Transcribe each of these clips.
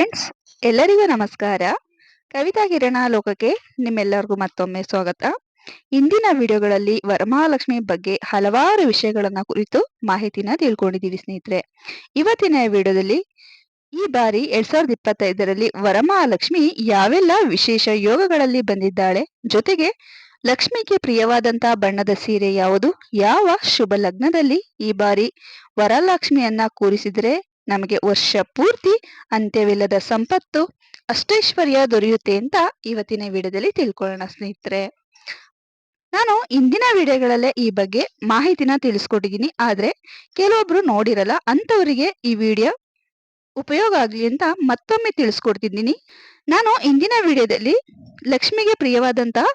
Friends, ಎಲ್ಲರಿಗೂ ನಮಸ್ಕಾರ. ಕವಿತಾ ಕಿರಣ ಲೋಕಕ್ಕೆ ನಿಮ್ಮೆಲ್ಲರಿಗೂ ಮತ್ತೊಮ್ಮೆ ಸ್ವಾಗತ. ಇಂದಿನ ವಿಡಿಯೋಗಳಲ್ಲಿ ವರಮಹಾಲಕ್ಷ್ಮಿ ಬಗ್ಗೆ ಹಲವಾರು ವಿಷಯಗಳನ್ನ ಕುರಿತು ಮಾಹಿತಿನ ತಿಳ್ಕೊಂಡಿದ್ದೀವಿ ಸ್ನೇಹಿತರೆ. ಇವತ್ತಿನ ವಿಡಿಯೋದಲ್ಲಿ ಈ ಬಾರಿ 2025ರಲ್ಲಿ ವರಮಹಾಲಕ್ಷ್ಮಿ ಯಾವೆಲ್ಲ ವಿಶೇಷ ಯೋಗಗಳಲ್ಲಿ ಬಂದಿದ್ದಾಳೆ, ಜೊತೆಗೆ ಲಕ್ಷ್ಮಿಗೆ ಪ್ರಿಯವಾದಂತಹ ಬಣ್ಣದ ಸೀರೆ ಯಾವುದು, ಯಾವ ಶುಭ ಲಗ್ನದಲ್ಲಿ ಈ ಬಾರಿ ವರಲಕ್ಷ್ಮಿಯನ್ನ ಕೂರಿಸಿದರೆ ನಮಗೆ ವರ್ಷ ಪೂರ್ತಿ ಅಂತ್ಯವಿಲ್ಲದ ಸಂಪತ್ತು ಅಷ್ಟೈಶ್ವರ್ಯ ದೊರೆಯುತ್ತೆ ಅಂತ ಇವತ್ತಿನ ವಿಡಿಯೋದಲ್ಲಿ ತಿಳ್ಕೊಳ್ಳೋಣ ಸ್ನೇಹಿತರೆ. ನಾನು ಇಂದಿನ ವಿಡಿಯೋಗಳಲ್ಲೇ ಈ ಬಗ್ಗೆ ಮಾಹಿತಿನ ತಿಳಿಸ್ಕೊಟ್ಟಿದ್ದೀನಿ, ಆದ್ರೆ ಕೆಲವೊಬ್ರು ನೋಡಿರಲ್ಲ, ಅಂತವರಿಗೆ ಈ ವಿಡಿಯೋ ಉಪಯೋಗ ಆಗ್ಲಿ ಅಂತ ಮತ್ತೊಮ್ಮೆ ತಿಳಿಸ್ಕೊಡ್ತಿದ್ದೀನಿ. ನಾನು ಇಂದಿನ ವಿಡಿಯೋದಲ್ಲಿ ಲಕ್ಷ್ಮಿಗೆ ಪ್ರಿಯವಾದಂತಹ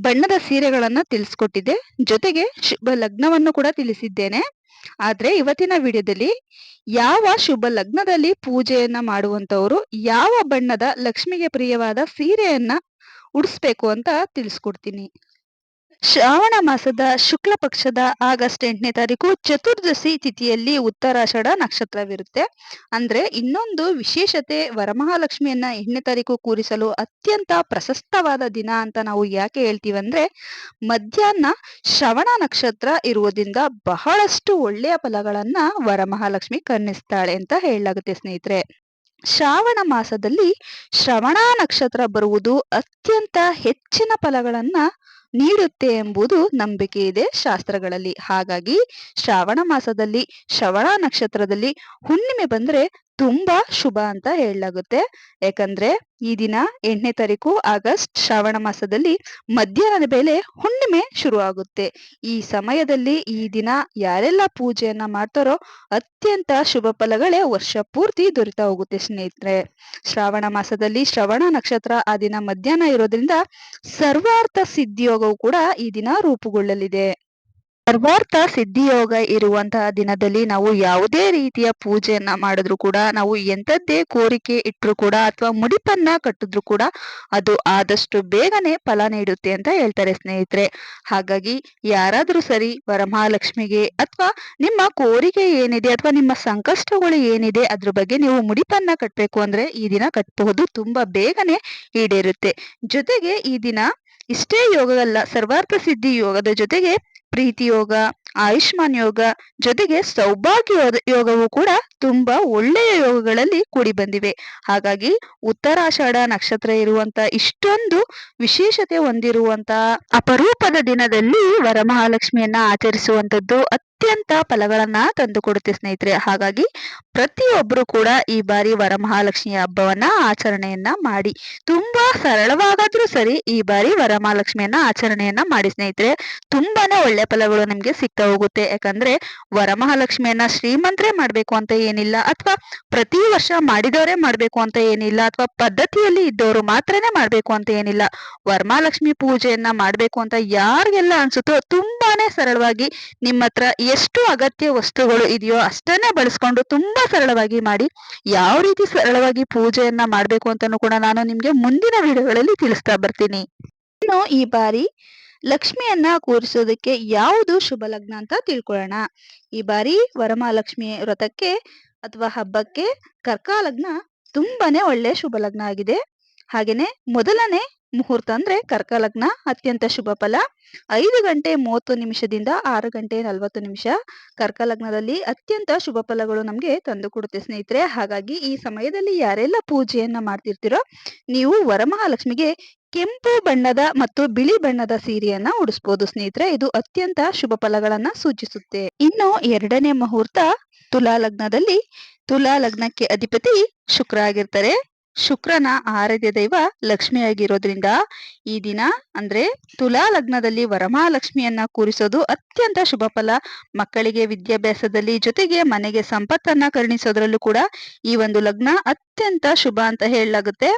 ಬಣ್ಣದ ಸೀರೆಗಳನ್ನ ತಿಳಿಸ್ಕೊಟ್ಟಿದ್ದೆ, ಜೊತೆಗೆ ಶುಭ ಲಗ್ನವನ್ನು ಕೂಡ ತಿಳಿಸಿದ್ದೇನೆ. ಆದ್ರೆ ಇವತ್ತಿನ ವಿಡಿಯೋದಲ್ಲಿ ಯಾವ ಶುಭ ಲಗ್ನದಲ್ಲಿ ಪೂಜೆಯನ್ನ ಮಾಡುವಂತವರು ಯಾವ ಬಣ್ಣದ ಲಕ್ಷ್ಮಿಗೆ ಪ್ರಿಯವಾದ ಸೀರೆಯನ್ನ ಉಡಿಸ್ಬೇಕು ಅಂತ ತಿಳಿಸ್ಕೊಡ್ತೀನಿ. ಶ್ರಾವಣ ಮಾಸದ ಶುಕ್ಲ ಪಕ್ಷದ ಆಗಸ್ಟ್ 8ನೇ ತಾರೀಕು ಚತುರ್ದಶಿ ತಿಥಿಯಲ್ಲಿ ಉತ್ತರಾಷಾಢ ನಕ್ಷತ್ರವಿರುತ್ತೆ. ಅಂದ್ರೆ ಇನ್ನೊಂದು ವಿಶೇಷತೆ, ವರಮಹಾಲಕ್ಷ್ಮಿಯನ್ನ 8ನೇ ತಾರೀಕು ಕೂರಿಸಲು ಅತ್ಯಂತ ಪ್ರಶಸ್ತವಾದ ದಿನ ಅಂತ ನಾವು ಯಾಕೆ ಹೇಳ್ತೀವಂದ್ರೆ, ಮಧ್ಯಾಹ್ನ ಶ್ರವಣ ನಕ್ಷತ್ರ ಇರುವುದರಿಂದ ಬಹಳಷ್ಟು ಒಳ್ಳೆಯ ಫಲಗಳನ್ನ ವರಮಹಾಲಕ್ಷ್ಮಿ ಕರುಣಿಸ್ತಾಳೆ ಅಂತ ಹೇಳಲಾಗುತ್ತೆ ಸ್ನೇಹಿತರೆ. ಶ್ರಾವಣ ಮಾಸದಲ್ಲಿ ಶ್ರವಣ ನಕ್ಷತ್ರ ಬರುವುದು ಅತ್ಯಂತ ಹೆಚ್ಚಿನ ಫಲಗಳನ್ನ ನೀಡುತ್ತೆ ಎಂಬುದು ನಂಬಿಕೆ ಇದೆ ಶಾಸ್ತ್ರಗಳಲ್ಲಿ. ಹಾಗಾಗಿ ಶ್ರಾವಣ ಮಾಸದಲ್ಲಿ ಶ್ರವಣ ನಕ್ಷತ್ರದಲ್ಲಿ ಹುಣ್ಣಿಮೆ ಬಂದ್ರೆ ತುಂಬಾ ಶುಭ ಅಂತ ಹೇಳಲಾಗುತ್ತೆ. ಯಾಕಂದ್ರೆ ಈ ದಿನ 8ನೇ ತಾರೀಕು ಆಗಸ್ಟ್ ಶ್ರಾವಣ ಮಾಸದಲ್ಲಿ ಮಧ್ಯಾಹ್ನದ ಮೇಲೆ ಹುಣ್ಣಿಮೆ ಶುರು ಆಗುತ್ತೆ. ಈ ಸಮಯದಲ್ಲಿ ಈ ದಿನ ಯಾರೆಲ್ಲ ಪೂಜೆಯನ್ನ ಮಾಡ್ತಾರೋ ಅತ್ಯಂತ ಶುಭ ಫಲಗಳೇ ವರ್ಷ ಪೂರ್ತಿ ದೊರೆತಾ ಹೋಗುತ್ತೆ ಸ್ನೇಹಿತರೆ. ಶ್ರಾವಣ ಮಾಸದಲ್ಲಿ ಶ್ರವಣ ನಕ್ಷತ್ರ ಆ ದಿನ ಮಧ್ಯಾಹ್ನ ಇರೋದ್ರಿಂದ ಸರ್ವಾರ್ಥ ಸಿದ್ಧಿಯೋಗವು ಕೂಡ ಈ ದಿನ ರೂಪುಗೊಳ್ಳಲಿದೆ. ಸರ್ವಾರ್ಥ ಸಿದ್ಧಿಯೋಗ ಇರುವಂತಹ ದಿನದಲ್ಲಿ ನಾವು ಯಾವುದೇ ರೀತಿಯ ಪೂಜೆಯನ್ನ ಮಾಡಿದ್ರು ಕೂಡ, ನಾವು ಎಂಥದ್ದೇ ಕೋರಿಕೆ ಇಟ್ಟರು ಕೂಡ ಅಥವಾ ಮುಡಿಪನ್ನ ಕಟ್ಟಿದ್ರು ಕೂಡ ಅದು ಆದಷ್ಟು ಬೇಗನೆ ಫಲ ನೀಡುತ್ತೆ ಅಂತ ಹೇಳ್ತಾರೆ ಸ್ನೇಹಿತರೆ. ಹಾಗಾಗಿ ಯಾರಾದ್ರೂ ಸರಿ ವರಮಹಾಲಕ್ಷ್ಮಿಗೆ ಅಥವಾ ನಿಮ್ಮ ಕೋರಿಕೆ ಏನಿದೆ ಅಥವಾ ನಿಮ್ಮ ಸಂಕಷ್ಟಗಳು ಏನಿದೆ ಅದ್ರ ಬಗ್ಗೆ ನೀವು ಮುಡಿಪನ್ನ ಕಟ್ಟಬೇಕು ಅಂದ್ರೆ ಈ ದಿನ ಕಟ್ಟಬಹುದು, ತುಂಬಾ ಬೇಗನೆ ಈಡೇರುತ್ತೆ. ಜೊತೆಗೆ ಈ ದಿನ ಇಷ್ಟೇ ಯೋಗವಲ್ಲ, ಸರ್ವಾರ್ಥ ಸಿದ್ಧಿ ಯೋಗದ ಜೊತೆಗೆ ಪ್ರೀತಿ ಯೋಗ, ಆಯುಷ್ಮಾನ್ ಯೋಗ, ಜೊತೆಗೆ ಸೌಭಾಗ್ಯ ಯೋಗವು ಕೂಡ ತುಂಬಾ ಒಳ್ಳೆಯ ಯೋಗಗಳಲ್ಲಿ ಕೂಡಿ ಬಂದಿವೆ. ಹಾಗಾಗಿ ಉತ್ತರಾಷಾಢ ನಕ್ಷತ್ರ ಇರುವಂತ ಇಷ್ಟೊಂದು ವಿಶೇಷತೆ ಹೊಂದಿರುವಂತ ಅಪರೂಪದ ದಿನದಲ್ಲಿ ವರಮಹಾಲಕ್ಷ್ಮಿಯನ್ನ ಆಚರಿಸುವಂತದ್ದು ಅತ್ಯಂತ ಫಲಗಳನ್ನ ತಂದುಕೊಡುತ್ತೆ ಸ್ನೇಹಿತರೆ. ಹಾಗಾಗಿ ಪ್ರತಿಯೊಬ್ಬರು ಕೂಡ ಈ ಬಾರಿ ವರಮಹಾಲಕ್ಷ್ಮಿಯ ಹಬ್ಬವನ್ನ ಆಚರಣೆಯನ್ನ ಮಾಡಿ. ತುಂಬಾ ಸರಳವಾಗಾದ್ರೂ ಸರಿ ಈ ಬಾರಿ ವರಮಹಾಲಕ್ಷ್ಮಿಯನ್ನ ಆಚರಣೆಯನ್ನ ಮಾಡಿ ಸ್ನೇಹಿತರೆ. ತುಂಬಾನೇ ಒಳ್ಳೆ ಫಲಗಳು ನಿಮ್ಗೆ ಸಿಗ್ತಾ ಹೋಗುತ್ತೆ. ಯಾಕಂದ್ರೆ ವರಮಹಾಲಕ್ಷ್ಮಿಯನ್ನ ಶ್ರೀಮಂತರೇ ಮಾಡ್ಬೇಕು ಅಂತ ಏನಿಲ್ಲ, ಅಥವಾ ಪ್ರತಿ ವರ್ಷ ಮಾಡಿದವರೇ ಮಾಡ್ಬೇಕು ಅಂತ ಏನಿಲ್ಲ, ಅಥವಾ ಪದ್ಧತಿಯಲ್ಲಿ ಇದ್ದವರು ಮಾತ್ರನೇ ಮಾಡ್ಬೇಕು ಅಂತ ಏನಿಲ್ಲ. ವರಮಹಾಲಕ್ಷ್ಮಿ ಪೂಜೆಯನ್ನ ಮಾಡ್ಬೇಕು ಅಂತ ಯಾರಿಗೆಲ್ಲ ಅನ್ಸುತ್ತೋ ತುಂಬಾನೇ ಸರಳವಾಗಿ ನಿಮ್ಮ ಹತ್ರ ಎಷ್ಟು ಅಗತ್ಯ ವಸ್ತುಗಳು ಇದೆಯೋ ಅಷ್ಟನ್ನೇ ಬಳಸ್ಕೊಂಡು ತುಂಬಾ ಸರಳವಾಗಿ ಮಾಡಿ. ಯಾವ ರೀತಿ ಸರಳವಾಗಿ ಪೂಜೆಯನ್ನ ಮಾಡ್ಬೇಕು ಅಂತಾನು ಕೂಡ ನಾನು ನಿಮ್ಗೆ ಮುಂದಿನ ವಿಡಿಯೋಗಳಲ್ಲಿ ತಿಳಿಸ್ತಾ ಬರ್ತೀನಿ. ಇನ್ನು ಈ ಬಾರಿ ಲಕ್ಷ್ಮಿಯನ್ನ ಕೂರಿಸೋದಕ್ಕೆ ಯಾವುದು ಶುಭ ಲಗ್ನ ಅಂತ ತಿಳ್ಕೊಳ್ಳೋಣ. ಈ ಬಾರಿ ವರಮಹಾಲಕ್ಷ್ಮಿ ವ್ರತಕ್ಕೆ ಅಥವಾ ಹಬ್ಬಕ್ಕೆ ಕರ್ಕ ಲಗ್ನ ತುಂಬಾನೇ ಒಳ್ಳೆ ಶುಭ ಲಗ್ನ ಆಗಿದೆ. ಹಾಗೇನೆ ಮೊದಲನೇ ಮುಹೂರ್ತ ಅಂದ್ರೆ ಕರ್ಕ ಲಗ್ನ ಅತ್ಯಂತ ಶುಭ ಫಲ. 5:30 6:40 ಕರ್ಕ ಲಗ್ನದಲ್ಲಿ ಅತ್ಯಂತ ಶುಭ ಫಲಗಳು ನಮ್ಗೆ ತಂದು ಕೊಡುತ್ತೆ ಸ್ನೇಹಿತರೆ. ಹಾಗಾಗಿ ಈ ಸಮಯದಲ್ಲಿ ಯಾರೆಲ್ಲ ಪೂಜೆಯನ್ನ ಮಾಡ್ತಿರ್ತೀರೋ ನೀವು ವರಮಹಾಲಕ್ಷ್ಮಿಗೆ ಕೆಂಪು ಬಣ್ಣದ ಮತ್ತು ಬಿಳಿ ಬಣ್ಣದ ಸೀರೆಯನ್ನ ಉಡಿಸ್ಬೋದು ಸ್ನೇಹಿತರೆ. ಇದು ಅತ್ಯಂತ ಶುಭ ಫಲಗಳನ್ನ ಸೂಚಿಸುತ್ತೆ. ಇನ್ನು 2ನೇ ಮುಹೂರ್ತ ತುಲಾ ಲಗ್ನದಲ್ಲಿ. ತುಲಾ ಲಗ್ನಕ್ಕೆ ಅಧಿಪತಿ ಶುಕ್ರ ಆಗಿರ್ತಾರೆ. ಶುಕ್ರನ ಆರಾಧ್ಯ ದೈವ ಲಕ್ಷ್ಮಿ ಆಗಿರೋದ್ರಿಂದ ಈ ದಿನ ಅಂದ್ರೆ ತುಲಾ ಲಗ್ನದಲ್ಲಿ ವರಮಹಾಲಕ್ಷ್ಮಿಯನ್ನ ಕೂರಿಸೋದು ಅತ್ಯಂತ ಶುಭ ಫಲ. ಮಕ್ಕಳಿಗೆ ವಿದ್ಯಾಭ್ಯಾಸದಲ್ಲಿ ಜೊತೆಗೆ ಮನೆಗೆ ಸಂಪತ್ತನ್ನ ಕರುಣಿಸೋದ್ರಲ್ಲೂ ಕೂಡ ಈ ಒಂದು ಲಗ್ನ ಅತ್ಯಂತ ಶುಭ ಅಂತ ಹೇಳಲಾಗುತ್ತೆ.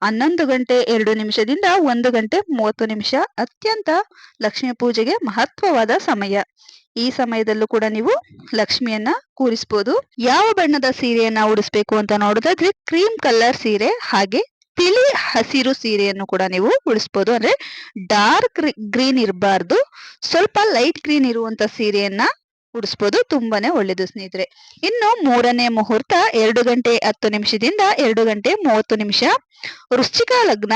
11:02 1:30 ಅತ್ಯಂತ ಲಕ್ಷ್ಮೀ ಪೂಜೆಗೆ ಮಹತ್ವವಾದ ಸಮಯ. ಈ ಸಮಯದಲ್ಲೂ ಕೂಡ ನೀವು ಲಕ್ಷ್ಮಿಯನ್ನ ಕೂರಿಸಬಹುದು. ಯಾವ ಬಣ್ಣದ ಸೀರೆಯನ್ನ ಉಡಿಸ್ಬೇಕು ಅಂತ ನೋಡೋದಾದ್ರೆ ಕ್ರೀಮ್ ಕಲರ್ ಸೀರೆ ಹಾಗೆ ತಿಳಿ ಹಸಿರು ಸೀರೆಯನ್ನು ಕೂಡ ನೀವು ಉಡಿಸ್ಬೋದು. ಅಂದ್ರೆ ಡಾರ್ಕ್ ಗ್ರೀನ್ ಇರಬಾರ್ದು, ಸ್ವಲ್ಪ ಲೈಟ್ ಗ್ರೀನ್ ಇರುವಂತ ಸೀರೆಯನ್ನ ಉಡಿಸ್ಬೋದು. ತುಂಬಾನೇ ಒಳ್ಳೇದು ಸ್ನೇಹಿತರೆ. ಇನ್ನು ಮೂರನೇ ಮುಹೂರ್ತ 2 ಗಂಟೆ 10 ನಿಮಿಷದಿಂದ 2 ಗಂಟೆ 30 ನಿಮಿಷ. ವೃಶ್ಚಿಕ ಲಗ್ನ.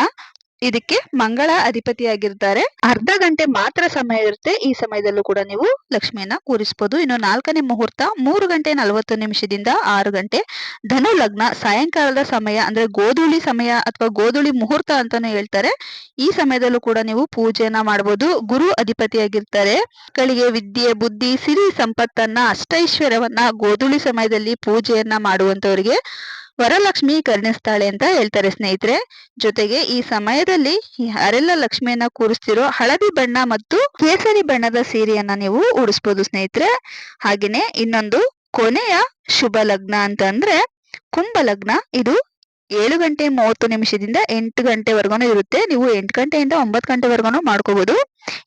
ಇದಕ್ಕೆ ಮಂಗಳ ಅಧಿಪತಿಯಾಗಿರ್ತಾರೆ. ಅರ್ಧ ಗಂಟೆ ಮಾತ್ರ ಸಮಯ ಇರುತ್ತೆ. ಈ ಸಮಯದಲ್ಲೂ ಕೂಡ ನೀವು ಲಕ್ಷ್ಮಿಯನ್ನ ಕೂರಿಸಬಹುದು. ಇನ್ನು 4ನೇ ಮುಹೂರ್ತ 3 ಗಂಟೆ 40 ನಿಮಿಷದಿಂದ 6 ಗಂಟೆ. ಧನು ಲಗ್ನ ಸಾಯಂಕಾಲದ ಸಮಯ ಅಂದ್ರೆ ಗೋಧೂಳಿ ಸಮಯ ಅಥವಾ ಗೋಧೂಳಿ ಮುಹೂರ್ತ ಅಂತಾನು ಹೇಳ್ತಾರೆ. ಈ ಸಮಯದಲ್ಲೂ ಕೂಡ ನೀವು ಪೂಜೆಯನ್ನ ಮಾಡಬಹುದು. ಗುರು ಅಧಿಪತಿಯಾಗಿರ್ತಾರೆ. ಮಕ್ಕಳಿಗೆ ವಿದ್ಯೆ, ಬುದ್ಧಿ, ಸಿರಿ ಸಂಪತ್ತನ್ನ, ಅಷ್ಟೈಶ್ವರ್ಯವನ್ನ ಗೋಧೂಳಿ ಸಮಯದಲ್ಲಿ ಪೂಜೆಯನ್ನ ಮಾಡುವಂತವರಿಗೆ ವರಲಕ್ಷ್ಮಿ ಕರುಣಿಸ್ತಾಳೆ ಅಂತ ಹೇಳ್ತಾರೆ ಸ್ನೇಹಿತರೆ. ಜೊತೆಗೆ ಈ ಸಮಯದಲ್ಲಿ ಯಾರೆಲ್ಲ ಲಕ್ಷ್ಮಿಯನ್ನ ಕೂರಿಸ್ತಿರೋ ಹಳದಿ ಬಣ್ಣ ಮತ್ತು ಕೇಸರಿ ಬಣ್ಣದ ಸೀರೆಯನ್ನ ನೀವು ಉಡಿಸ್ಬೋದು ಸ್ನೇಹಿತರೆ. ಹಾಗೇನೆ ಇನ್ನೊಂದು ಕೊನೆಯ ಶುಭ ಲಗ್ನ ಅಂತ ಅಂದ್ರೆ ಕುಂಭ ಲಗ್ನ. ಇದು 7 ಗಂಟೆ 30 ನಿಮಿಷದಿಂದ 8 ಗಂಟೆವರೆಗೂ ಇರುತ್ತೆ. ನೀವು 8 ಗಂಟೆಯಿಂದ 9 ಗಂಟೆವರೆಗೂ ಮಾಡ್ಕೋಬಹುದು.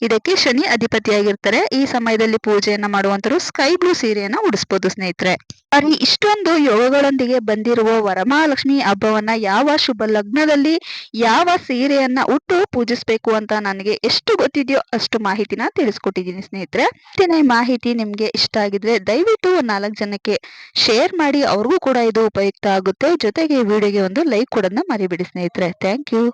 ಇದಕ್ಕೆ ಶನಿ ಅಧಿಪತಿಯಾಗಿರ್ತಾರೆ. ಈ ಸಮಯದಲ್ಲಿ ಪೂಜೆಯನ್ನ ಮಾಡುವಂತರು ಸ್ಕೈ ಬ್ಲೂ ಸೀರೆಯನ್ನ ಉಡಿಸ್ಬೋದು ಸ್ನೇಹಿತರೆ. ಅಲ್ಲಿ ಇಷ್ಟೊಂದು ಯೋಗಗಳೊಂದಿಗೆ ಬಂದಿರುವ ವರಮಹಾಲಕ್ಷ್ಮಿ ಹಬ್ಬವನ್ನ ಯಾವ ಶುಭ ಲಗ್ನದಲ್ಲಿ ಯಾವ ಸೀರೆಯನ್ನ ಉಟ್ಟು ಪೂಜಿಸ್ಬೇಕು ಅಂತ ನನಗೆ ಎಷ್ಟು ಗೊತ್ತಿದೆಯೋ ಅಷ್ಟು ಮಾಹಿತಿನ ತಿಳಿಸ್ಕೊಟ್ಟಿದ್ದೀನಿ ಸ್ನೇಹಿತರೆ. ಈ ಮಾಹಿತಿ ನಿಮ್ಗೆ ಇಷ್ಟ ಆಗಿದ್ರೆ ದಯವಿಟ್ಟು 4 ಜನಕ್ಕೆ ಶೇರ್ ಮಾಡಿ. ಅವ್ರಿಗೂ ಕೂಡ ಇದು ಉಪಯುಕ್ತ ಆಗುತ್ತೆ. ಜೊತೆಗೆ ಈ ವಿಡಿಯೋಗೆ ಒಂದು ಲೈಕ್ ಕೊಡೋದನ್ನ ಮರಿಬೇಡಿ ಸ್ನೇಹಿತರೆ. Thank you.